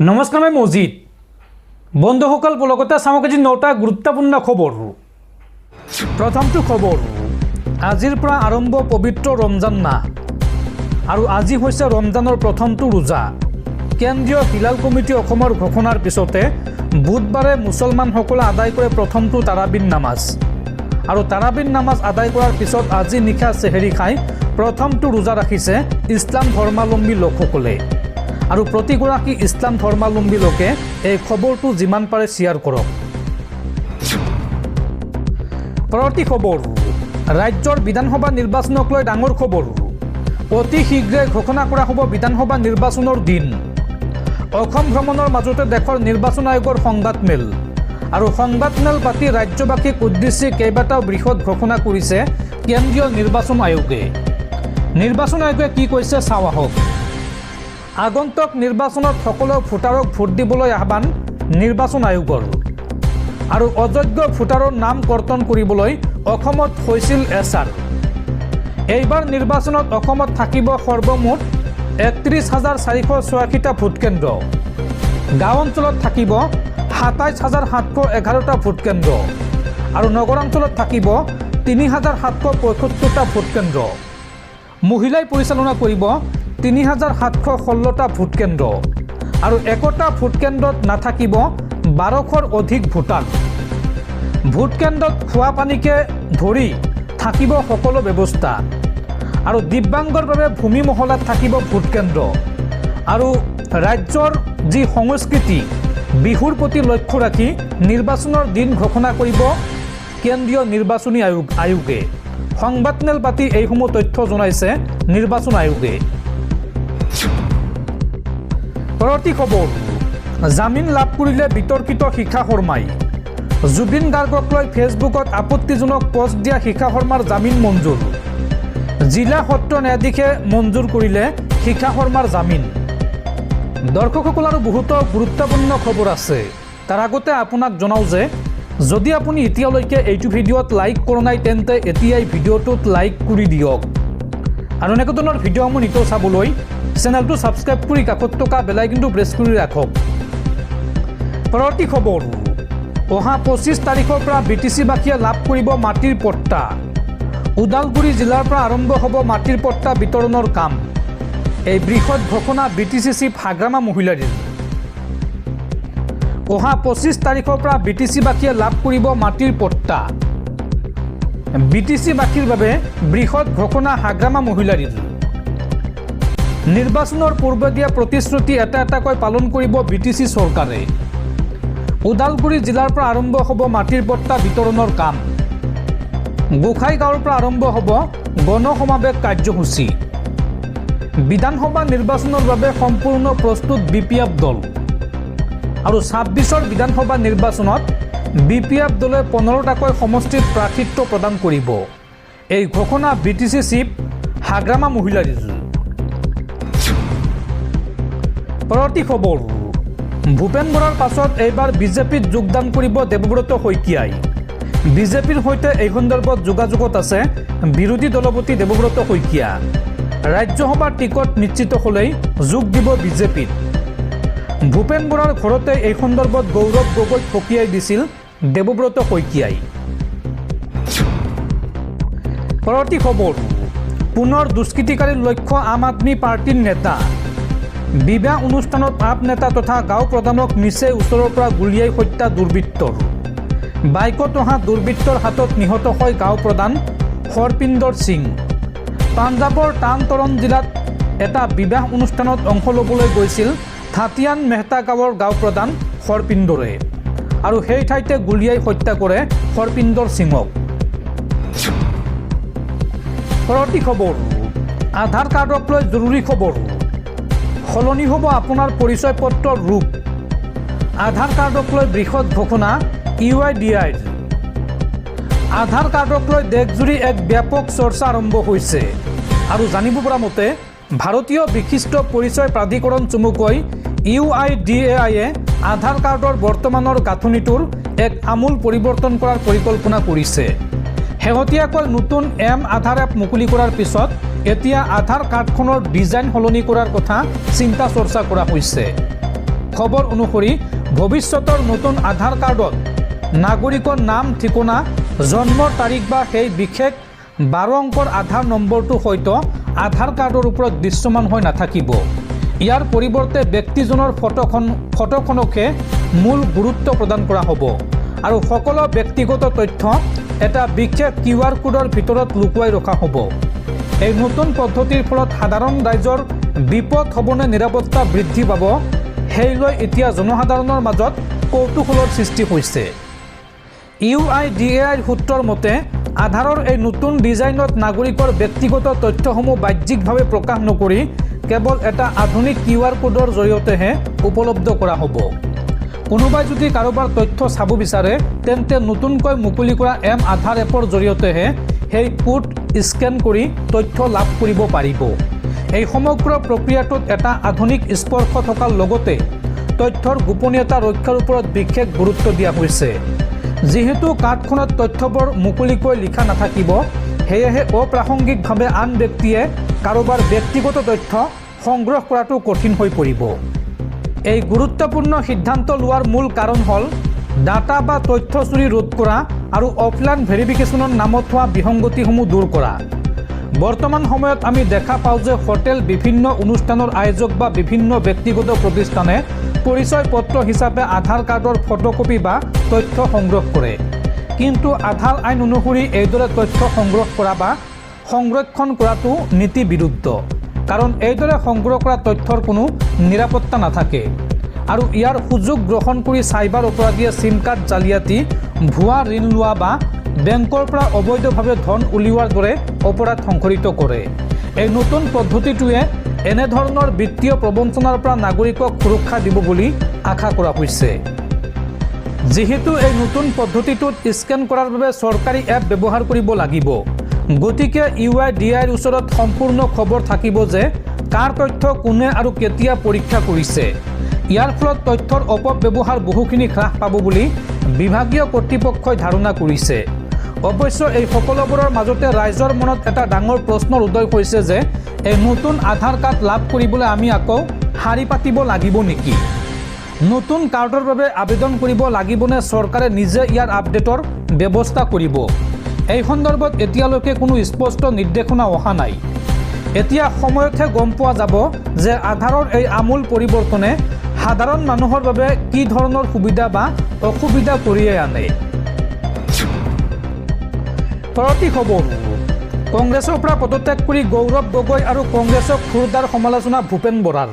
নমস্কাৰ মই মজিদ বন্ধুসকল পুলকতে চাওক আজি 9টা গুৰুত্বপূৰ্ণ খবৰ। প্ৰথমটো খবৰ, আজিৰ পৰা আৰম্ভ পবিত্ৰ ৰমজান মাহ আৰু আজি হৈছে ৰমজানৰ প্ৰথমটো ৰোজা। কেন্দ্ৰীয় হিলাল কমিটি অসমৰ ঘোষণাৰ পিছতে বুধবাৰে মুছলমানসকলে আদায় কৰে প্ৰথমটো তাৰাবিন নামাজ আৰু তাৰাবিন নামাজ আদায় কৰাৰ পিছত আজি নিশা চেহেৰি খাই প্ৰথমটো ৰোজা ৰাখিছে ইছলাম ধৰ্মাৱলম্বী লোকসকলে। আৰু প্ৰতিগৰাকী ইছলাম ধৰ্মাৱলম্বী লোকে এই খবৰটো যিমান পাৰে শ্বেয়াৰ কৰক। পৰৱৰ্তী খবৰ, ৰাজ্যৰ বিধানসভা নিৰ্বাচনক লৈ ডাঙৰ খবৰ। অতি শীঘ্ৰে ঘোষণা কৰা হ'ব বিধানসভা নিৰ্বাচনৰ দিন। অসম ভ্ৰমণৰ মাজতে দেশৰ নিৰ্বাচন আয়োগৰ সংবাদমেল আৰু সংবাদমেল পাতি ৰাজ্যবাসীক উদ্দেশ্যি কেইবাটাও বৃহৎ ঘোষণা কৰিছে কেন্দ্ৰীয় নিৰ্বাচন আয়োগে। নিৰ্বাচন আয়োগে কি কৈছে চাওঁ আহক। আগন্তুক নিৰ্বাচনত সকলো ভোটাৰক ভোট দিবলৈ আহ্বান নিৰ্বাচন আয়োগৰ আৰু অযোগ্য ভোটাৰৰ নাম কৰ্তন কৰিবলৈ অসমত হৈছিল এছাৰ। এইবাৰ নিৰ্বাচনত অসমত থাকিব সৰ্বমুঠ ৩১,৪৮৬টা ভোটকেন্দ্ৰ। গাঁও অঞ্চলত থাকিব ২৭,৭১১টা ভোটকেন্দ্ৰ আৰু নগৰ অঞ্চলত থাকিব ৩,৭৭৫টা ভোটকেন্দ্ৰ। মহিলাই পৰিচালনা কৰিব ৩,৭১৬টা ভোটকেন্দ্ৰ আৰু একোটা ভোটকেন্দ্ৰত নাথাকিব ১২০০ৰ অধিক ভোটাৰ। ভোটকেন্দ্ৰত খোৱা পানীকে ধৰি থাকিব সকলো ব্যৱস্থা আৰু দিব্যাংগৰ বাবে ভূমি মহলাত থাকিব ভোটকেন্দ্ৰ আৰু ৰাজ্যৰ যি সংস্কৃতি বিহুৰ প্ৰতি লক্ষ্য ৰাখি নিৰ্বাচনৰ দিন ঘোষণা কৰিব কেন্দ্ৰীয় নিৰ্বাচনী আয়োগে। সংবাদমেল পাতি এইসমূহ তথ্য জনাইছে নিৰ্বাচন আয়োগে। পৰৱৰ্তী খবৰ, জামিন লাভ কৰিলে বিতৰ্কিত শিখা শৰ্মাই। জুবিন গাৰ্গক লৈ ফেচবুকত আপত্তিজনক পোষ্ট দিয়া শিখা শৰ্মাৰ জামিন মঞ্জুৰ। জিলা সত্ৰ ন্যায়াধীশে মঞ্জুৰ কৰিলে শিখা শৰ্মাৰ জামিন। দৰ্শকসকল আৰু বহুতো গুৰুত্বপূৰ্ণ খবৰ আছে। তাৰ আগতে আপোনাক জনাওঁ যে যদি আপুনি এতিয়ালৈকে এইটো ভিডিঅ'ত লাইক কৰা নাই তেন্তে এতিয়াই ভিডিঅ'টোত লাইক কৰি দিয়ক আৰু এনেকুৱা ধৰণৰ ভিডিঅ'সমূহ নিতৌ চাবলৈ চেনেলটো ছাবস্ক্ৰাইব কৰি কাষত থকা বেল আইকনটো প্ৰেছ কৰি ৰাখক। পৰৱৰ্তী খবৰ, অহা ২৫ তাৰিখৰ পৰা BTC-বাসীয়ে লাভ কৰিব মাটিৰ পট্টা। ওদালগুৰি জিলাৰ পৰা আৰম্ভ হ'ব মাটিৰ পট্টা বিতৰণৰ কাম। এই বৃহৎ ঘোষণা BTC চিফ হাগ্ৰামা মহিলাৰীৰ। অহা ২৫ তাৰিখৰ পৰা BTC-বাসীয়ে লাভ কৰিব মাটিৰ পট্টা। BTC-বাসীৰ বাবে বৃহৎ ঘোষণা হাগ্ৰামা মহিলাৰীৰ। নিৰ্বাচনৰ পূৰ্বে দিয়া প্ৰতিশ্ৰুতি এটা এটাকৈ পালন কৰিব BTC চৰকাৰে। ওদালগুৰি জিলাৰ পৰা আৰম্ভ হ'ব মাটিৰ পট্টা বিতৰণৰ কাম। গোসাইগাঁৱৰ পৰা আৰম্ভ হ'ব গণ সমাৱেশ কাৰ্যসূচী। বিধানসভা নিৰ্বাচনৰ বাবে সম্পূৰ্ণ প্ৰস্তুত BPF দল আৰু ২৬ৰ বিধানসভা নিৰ্বাচনত BPF দলে ১৫টাকৈ সমষ্টিত প্ৰাৰ্থিত্ব প্ৰদান কৰিব। এই ঘোষণা BTC চিফ হাগ্ৰামা মহিলাৰীৰ। পৰৱৰ্তী খবৰ, ভূপেন বৰাৰ পাছত এইবাৰ বিজেপিত যোগদান কৰিব দেৱব্ৰত শইকীয়াই। বিজেপিৰ সৈতে এই সন্দৰ্ভত যোগাযোগত আছে বিৰোধী দলপতি দেৱব্ৰত শইকীয়া। ৰাজ্যসভাৰ টিকট নিশ্চিত হ'লেই যোগ দিব বিজেপিত। ভূপেন বৰাৰ ঘৰতে এই সন্দৰ্ভত গৌৰৱ গগৈক সকীয়াই দিছিল দেৱব্ৰত শইকীয়াই। পৰৱৰ্তী খবৰ, পুনৰ দুষ্কৃতিকাৰীৰ লক্ষ্য আম আদমি পাৰ্টিৰ নেতা। বিবাহ অনুষ্ঠানত আপ নেতা তথা গাঁও প্ৰধানক নিচে ওচৰৰ পৰা গুলীয়াই হত্যা দুৰ্বৃত্তৰ। বাইকত অহা দুৰ্বৃত্তৰ হাতত নিহত হয় গাঁও প্ৰধান হৰপিন্দৰ সিং। পাঞ্জাৱৰ টাৰ্ণ জিলাত এটা বিবাহ অনুষ্ঠানত অংশ ল'বলৈ গৈছিল থাতিয়ান মেহতা গাঁৱৰ গাঁও প্ৰধান হৰপিন্দৰে আৰু সেই ঠাইতে গুলীয়াই হত্যা কৰে হৰপিন্দৰ সিঙক। পৰৱৰ্তী খবৰ, আধাৰ কাৰ্ডক লৈ জৰুৰী খবৰ। সলনি হ'ব আপোনাৰ পৰিচয় পত্ৰৰ ৰূপ। আধাৰ কাৰ্ডক লৈ বৃহৎ ঘোষণা UIDAIৰ। আধাৰ কাৰ্ডক লৈ দেশজুৰি এক ব্যাপক চৰ্চা আৰম্ভ হৈছে আৰু জানিব পৰা মতে ভাৰতীয় বিশিষ্ট পৰিচয় প্ৰাধিকৰণ চমুকৈ UIDAIয়ে আধাৰ কাৰ্ডৰ বৰ্তমানৰ গাঁথনিটোৰ এক আমূল পৰিৱৰ্তন কৰাৰ পৰিকল্পনা কৰিছে। শেহতীয়াকৈ নতুন আধাৰ এপ মুকলি কৰাৰ পিছত এতিয়া আধাৰ কাৰ্ডখনৰ ডিজাইন সলনি কৰাৰ কথা চিন্তা চৰ্চা কৰা হৈছে। খবৰ অনুসৰি ভৱিষ্যতৰ নতুন আধাৰ কাৰ্ডত নাগৰিকৰ নাম ঠিকনা জন্মৰ তাৰিখ বা সেই বিশেষ 12 অংকৰ আধাৰ নম্বৰটো হয়তো আধাৰ কাৰ্ডৰ ওপৰত দৃশ্যমান হৈ নাথাকিব। ইয়াৰ পৰিৱৰ্তে ব্যক্তিজনৰ ফটোখনকহে মূল গুৰুত্ব প্ৰদান কৰা হ'ব আৰু সকলো ব্যক্তিগত তথ্য এটা বিশেষ QR কোডৰ ভিতৰত লুকুৱাই ৰখা হ'ব। এই নতুন পদ্ধতিৰ ফলত সাধাৰণ ৰাইজৰ বিপদ হ'বনে নিৰাপত্তা বৃদ্ধি পাব সেই লৈ এতিয়া জনসাধাৰণৰ মাজত কৌতূহলৰ সৃষ্টি হৈছে। UIDAIৰ সূত্ৰৰ মতে আধাৰৰ এই নতুন ডিজাইনত নাগৰিকৰ ব্যক্তিগত তথ্যসমূহ বাহ্যিকভাৱে প্ৰকাশ নকৰি কেৱল এটা আধুনিক QR কোডৰ জৰিয়তেহে উপলব্ধ কৰা হ'ব। কোনোবাই যদি কাৰোবাৰ তথ্য চাব বিচাৰে তেন্তে নতুনকৈ মুকলি কৰা আধাৰ এপৰ জৰিয়তেহে সেই কোড স্কেন কৰি তথ্য লাভ কৰিব পাৰিব। এই সমগ্ৰ প্ৰক্ৰিয়াটোত এটা আধুনিক স্পৰ্শ থকাৰ লগতে তথ্যৰ গোপনীয়তা ৰক্ষাৰ ওপৰত বিশেষ গুৰুত্ব দিয়া হৈছে। যিহেতু কাৰ্ডখনত তথ্যবোৰ মুকলিকৈ লিখা নাথাকিব, সেয়েহে অপ্ৰাসংগিকভাৱে আন ব্যক্তিয়ে কাৰোবাৰ ব্যক্তিগত তথ্য সংগ্ৰহ কৰাটো কঠিন হৈ পৰিব। এই গুৰুত্বপূৰ্ণ সিদ্ধান্ত লোৱাৰ মূল কাৰণ হ'ল ডাটা বা তথ্য চুৰি ৰোধ কৰা আৰু অফলাইন ভেৰিফিকেশ্যনৰ নামত হোৱা বিসংগতিসমূহ দূৰ কৰা। বৰ্তমান সময়ত আমি দেখা পাওঁ যে হোটেল, বিভিন্ন অনুষ্ঠানৰ আয়োজক বা বিভিন্ন ব্যক্তিগত প্ৰতিষ্ঠানে পৰিচয় পত্ৰ হিচাপে আধাৰ কাৰ্ডৰ ফটোকপি বা তথ্য সংগ্ৰহ কৰে। কিন্তু আধাৰ আইন অনুসৰি এইদৰে তথ্য সংগ্ৰহ কৰা বা সংৰক্ষণ কৰাটো নীতি বিৰুদ্ধ, কাৰণ এইদৰে সংগ্ৰহ কৰা তথ্যৰ কোনো নিৰাপত্তা নাথাকে আৰু ইয়াৰ সুযোগ গ্ৰহণ কৰি চাইবাৰ অপৰাধীয়ে চিম কাৰ্ড জালিয়াতি, ভুৱা ঋণ লোৱা বা বেংকৰ পৰা অবৈধভাৱে ধন উলিওৱাৰ দৰে অপৰাধ সংঘটিত কৰে। এই নতুন পদ্ধতিটোৱে এনেধৰণৰ বিত্তীয় প্ৰবঞ্চনাৰ পৰা নাগৰিকক সুৰক্ষা দিব বুলি আশা কৰা হৈছে। যিহেতু এই নতুন পদ্ধতিটোত স্কেন কৰাৰ বাবে চৰকাৰী এপ ব্যৱহাৰ কৰিব লাগিব, গতিকে UIDAIৰ ওচৰত সম্পূৰ্ণ খবৰ থাকিব যে কাৰ তথ্য কোনে আৰু কেতিয়া পৰীক্ষা কৰিছে। ইয়াৰ ফলত তথ্যৰ অপব্যৱহাৰ বহুখিনি হ্ৰাস পাব বুলি বিভাগীয় কৰ্তৃপক্ষই ধাৰণা কৰিছে। অৱশ্যে এই সকলোবোৰৰ মাজতে ৰাইজৰ মনত এটা ডাঙৰ প্ৰশ্নৰ উদয় হৈছে যে এই নতুন আধাৰ কাৰ্ড লাভ কৰিবলৈ আমি আকৌ শাৰী পাতিব লাগিব নেকি? নতুন কাৰ্ডৰ বাবে আবেদন কৰিব লাগিবনে চৰকাৰে নিজে ইয়াৰ আপডেটৰ ব্যৱস্থা কৰিব? এই সন্দৰ্ভত এতিয়ালৈকে কোনো স্পষ্ট নিৰ্দেশনা অহা নাই। এতিয়া সময়তহে গম পোৱা যাব যে আধাৰৰ এই আমূল পৰিৱৰ্তনে সাধাৰণ মানুহৰ বাবে কি ধৰণৰ সুবিধা বা অসুবিধা কঢ়িয়াই আনে। পৰৱৰ্তী খবৰ, কংগ্ৰেছৰ পৰা পদত্যাগ কৰি গৌৰৱ গগৈ আৰু কংগ্ৰেছক খুৰদাৰ সমালোচনা ভূপেন বৰাৰ।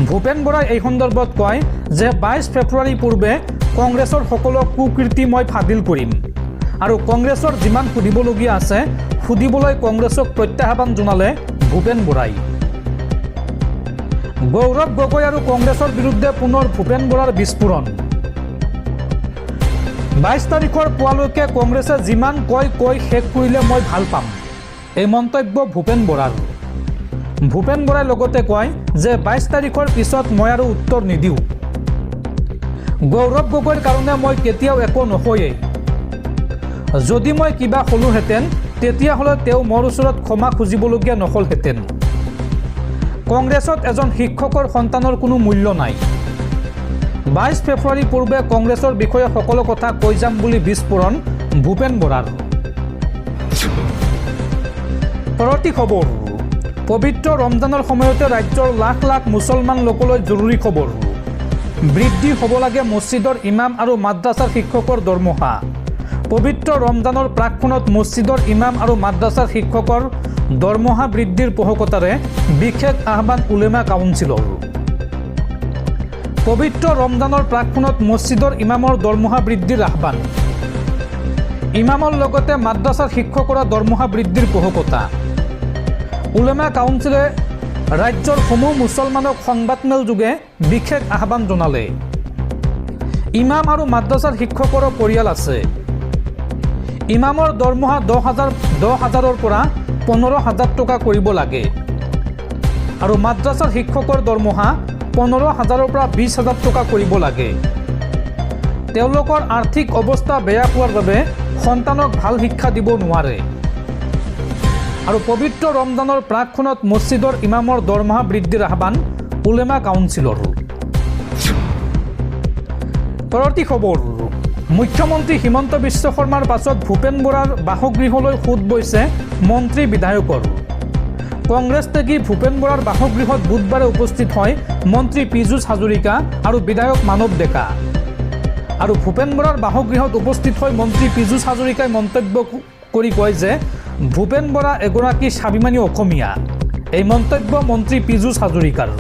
ভূপেন বৰাই এই সন্দৰ্ভত কয় যে 22 ফেব্ৰুৱাৰী পূৰ্বে কংগ্ৰেছৰ সকলো কুকীৰ্তি মই ফাদিল কৰিম আৰু কংগ্ৰেছৰ যিমান সুধিবলগীয়া আছে সুধিবলৈ কংগ্ৰেছক প্ৰত্যাহ্বান জনালে ভূপেন বৰাই। গৌৰৱ গগৈ আৰু কংগ্ৰেছৰ বিৰুদ্ধে পুনৰ ভূপেন বৰাৰ বিস্ফোৰণ। 22 তাৰিখৰ পুৱালৈকে কংগ্ৰেছে যিমান কৈ শেষ কৰিলে মই ভাল পাম, এই মন্তব্য ভূপেন বৰাৰ। ভূপেন বৰাই লগতে কয় যে 22 তাৰিখৰ পিছত মই আৰু উত্তৰ নিদিওঁ। গৌৰৱ গগৈৰ কাৰণে মই কেতিয়াও একো নহয়েই। যদি মই কিবা হ'লোহেঁতেন তেতিয়াহ'লে তেওঁ মোৰ ওচৰত ক্ষমা খুজিবলগীয়া নহ'লহেঁতেন। কংগ্ৰেছত এজন শিক্ষকৰ সন্তানৰ কোনো মূল্য নাই। 22 ফেব্ৰুৱাৰী পূৰ্বে কংগ্ৰেছৰ বিষয়ে সকলো কথা কৈ যাম বুলি বিস্ফোৰণ ভূপেন বৰাৰ। পৰৱৰ্তী খবৰ, পবিত্ৰ ৰমজানৰ সময়তে ৰাজ্যৰ লাখ লাখ মুছলমান লোকলৈ জৰুৰী খবৰ। বৃদ্ধি হ'ব লাগে মছজিদৰ ইমাম আৰু মাদ্ৰাছাৰ শিক্ষকৰ দৰমহা। পবিত্ৰ ৰমজানৰ প্ৰাকক্ষণত মছজিদৰ ইমাম আৰু মাদ্ৰাছাৰ শিক্ষকৰ দৰমহা বৃদ্ধিৰ পোষকতাৰে বিশেষ আহ্বান উলেমা কাউন্সিলৰ। পবিত্ৰ ৰমজানৰ প্ৰাকক্ষণত মছজিদৰ ইমামৰ দৰমহা বৃদ্ধিৰ আহ্বান। ইমামৰ লগতে মাদ্ৰাছাৰ শিক্ষকৰ দৰমহা বৃদ্ধিৰ পোষকতা। উলেমা কাউন্সিলে ৰাজ্যৰ সমূহ মুছলমানক সংবাদমেল যোগে বিশেষ আহ্বান জনালে। ইমাম আৰু মাদ্ৰাছাৰ শিক্ষকৰ পৰিয়াল আছে। ইমামৰ দৰমহা 10,000ৰ পৰা 15,000 টকা কৰিব লাগে আৰু মাদ্ৰাছাৰ শিক্ষকৰ দৰমহা 15,000ৰ পৰা 20,000 টকা কৰিব লাগে। তেওঁলোকৰ আৰ্থিক অৱস্থা বেয়া হোৱাৰ বাবে সন্তানক ভাল শিক্ষা দিব নোৱাৰে আৰু পবিত্ৰ ৰমজানৰ প্ৰাকক্ষণত মছজিদৰ ইমামৰ দৰমহা বৃদ্ধিৰ আহ্বান উলেমা কাউন্সিলৰ। পৰৱৰ্তী খবৰ মুখ্যমন্ত্ৰী হিমন্ত বিশ্ব শৰ্মাৰ পাছত ভূপেন বৰাৰ বাসগৃহলৈ সোঁত বৈছে মন্ত্ৰী বিধায়কৰ কংগ্ৰেছ ত্যাগী ভূপেন বৰাৰ বাসগৃহত বুধবাৰে উপস্থিত হয় মন্ত্ৰী পীযুষ হাজৰিকা আৰু বিধায়ক মানৱ ডেকা আৰু ভূপেন বৰাৰ বাসগৃহত উপস্থিত হৈ মন্ত্ৰী পীযুষ হাজৰিকাই মন্তব্য কৰি কয় যে ভূপেন বৰা এগৰাকী স্বাভিমানী অসমীয়া এই মন্তব্য মন্ত্ৰী পীযুষ হাজৰিকাৰ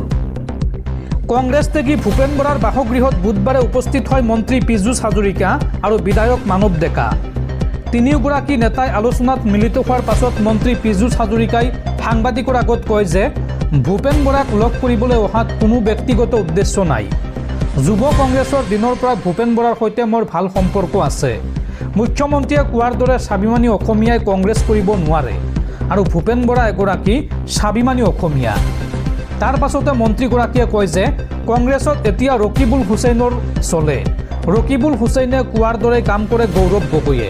কংগ্ৰেছ ত্যাগী ভূপেন বৰাৰ বাসগৃহত বুধবাৰে উপস্থিত হয় মন্ত্ৰী পীযুষ হাজৰিকা আৰু বিধায়ক মানৱ ডেকা তিনিওগৰাকী নেতাই আলোচনাত মিলিত হোৱাৰ পাছত মন্ত্ৰী পীযুষ হাজৰিকাই সাংবাদিকৰ আগত কয় যে ভূপেন বৰাক লগ কৰিবলৈ অহাত কোনো ব্যক্তিগত উদ্দেশ্য নাই যুৱ কংগ্ৰেছৰ দিনৰ পৰা ভূপেন বৰাৰ সৈতে মোৰ ভাল সম্পৰ্ক আছে মুখ্যমন্ত্ৰীয়ে কোৱাৰ দৰে স্বাভিমানী অসমীয়াই কংগ্ৰেছ কৰিব নোৱাৰে আৰু ভূপেন বৰা এগৰাকী স্বাভিমানী অসমীয়া তাৰ পাছতে মন্ত্ৰীগৰাকীয়ে কয় যে কংগ্ৰেছত এতিয়া ৰকিবুল হুছেইনৰ চলে ৰকিবুল হুছেইনে কোৱাৰ দৰে কাম কৰে গৌৰৱ গগৈয়ে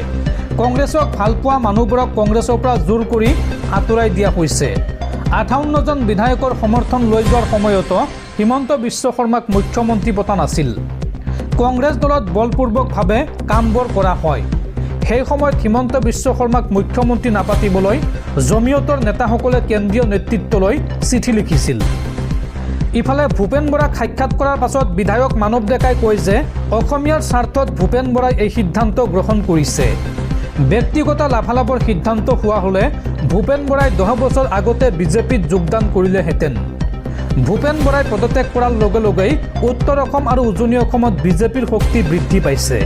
কংগ্ৰেছক ভালপোৱা মানুহবোৰক কংগ্ৰেছৰ পৰা জোৰ কৰি আঁতৰাই দিয়া হৈছে 58জন বিধায়কৰ সমৰ্থন লৈ যোৱাৰ সময়তো হিমন্ত বিশ্ব শৰ্মাক মুখ্যমন্ত্ৰী পতা নাছিল কংগ্ৰেছ দলত বলপূৰ্বকভাৱে কামবোৰ কৰা হয় সেই সময়ত হিমন্ত বিশ্ব শৰ্মাক মুখ্যমন্ত্ৰী নাপাতিবলৈ জমিয়তৰ নেতাসকলে কেন্দ্ৰীয় নেতৃত্বলৈ চিঠি লিখিছিল ইফালে ভূপেন বৰাক সাক্ষাৎ কৰাৰ পাছত বিধায়ক মানৱ ডেকাই কয় যে অসমীয়াৰ স্বাৰ্থত ভূপেন বৰাই এই সিদ্ধান্ত গ্ৰহণ কৰিছে ব্যক্তিগত লাভালাভৰ সিদ্ধান্ত হোৱা হ'লে ভূপেন বৰাই 10 বছৰ আগতে বিজেপিত যোগদান কৰিলেহেঁতেন ভূপেন বৰাই পদত্যাগ কৰাৰ লগে লগেই উত্তৰ অসম আৰু উজনি অসমত বিজেপিৰ শক্তি বৃদ্ধি পাইছে